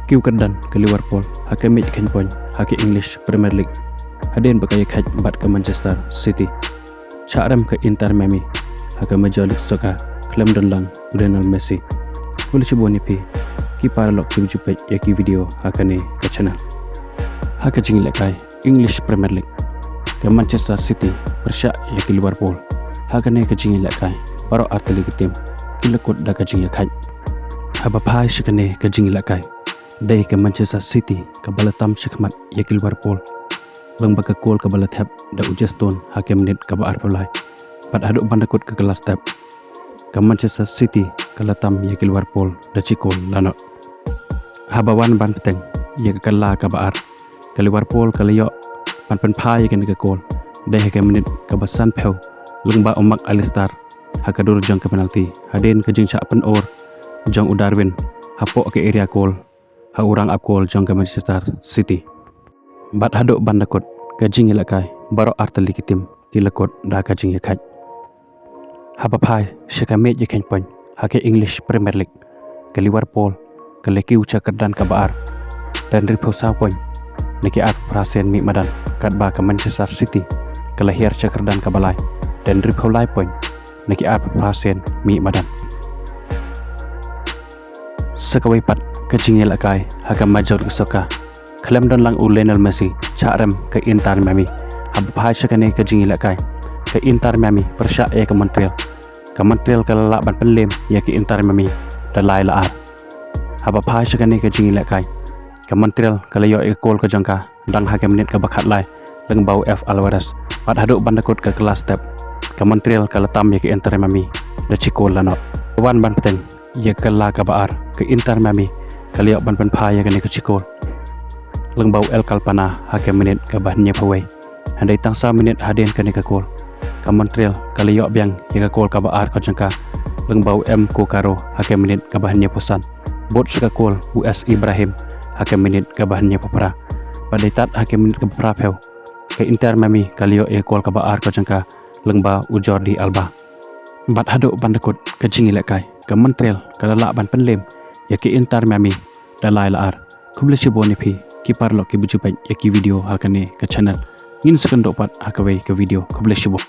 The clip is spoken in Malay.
Kiu Kerdan ke Liverpool, hake Mitch Kenpoin, hake English Premier League. Hadin bakaya kaj bat ke Manchester City. Chakram ke Inter Miami, hake Major League Soccer, Klem Donlang, Lionel Messi. Boleh cuba ni pi, ki paralog ki jumpa ya ki video hake ni ke channel. Hake jingi lekai English Premier League ke Manchester City bersyak ya ki Liverpool. Hake ni ke jingi lekai baru arteli ke tim ki lekut dah ke jingi kaj. Haba pai shikane ke jingi lekai. Dari ke Manchester City ke balatam syakmat ya ke Liverpool. Bang baka gol ke balatap da ujeston hakem menit ke baar pelai. Pad haduk bandakut ke kelas tab. Ke Manchester City ke latam ya ke Liverpool da cikol lanot. Habawan ban peteng ya ke kala ke baar. Ke Liverpool ke leyok pan pai ke ke gol. Dari hakem menit ke basan peu. Lungba omak Alistar hakadur jang ke penalti. Hadin ke jing cak pen or jang Darwin hapok ke area gol. Ha orang akol jang ke Manchester City. Bat haduk bandakut ke jingi lakai baru arteli ke tim ki lekut da ka jingi kaj. Haba pai syakame je Kenpoin hake English Premier League ke Liverpool ke leki uca kerdan ke baar dan ripo sapoin neki at prasen mi madan kat ba ke Manchester City ke lahir cakerdan ke balai dan ripo lai poin neki at prasen mi madan. Sekawai pat ke jingi lakai hake Major League Soccer Klem Donlang Lionel Messi Chakram ke Inter Miami. Haba pai syakane ke jingi lakai ke Inter Miami persyak ya ke Montreal. Ke Montreal ke lalak ban penlim ya ke Inter Miami dan lai laar. Haba pai syakane ke jingi lakai ke Montreal ke layok ya gol ke jangka dang hake menit ke bakat lai leng bau F Alvarez. Pad haduk bandakut ke kelas step. Ke Montreal ke letam ya ke Inter Miami da cikol lanot. Wan ban peteng ya ke la ke baar ke Inter Miami ke layok ban pai ya ke cikol. Leng bau El Kalpana hake menit ke bahannya pawai. Handai tangsa menit hadin ke gol. Ke Montreal ke layok biang ya ke gol ke baar ke jangka. Leng bau M Kokaro hake menit ke bahannya posan. Bot ke gol US Ibrahim hake menit ke bahannya papara. Padai tat hake menit ke papara peu. Ke Inter Miami ke layok ya gol ke baar ke jangka. Leng bau Jordi Alba. Bat haduk bandakut ke jingi lekai ke Montreal ke lalak ban penlim ya ke Inter Miami dan lai laar. Ku boleh cuba ni pi ki parlok ki berjumpa ya ki video hakane ke channel. Ngin sekendok pat hakawai ke video ku boleh cuba.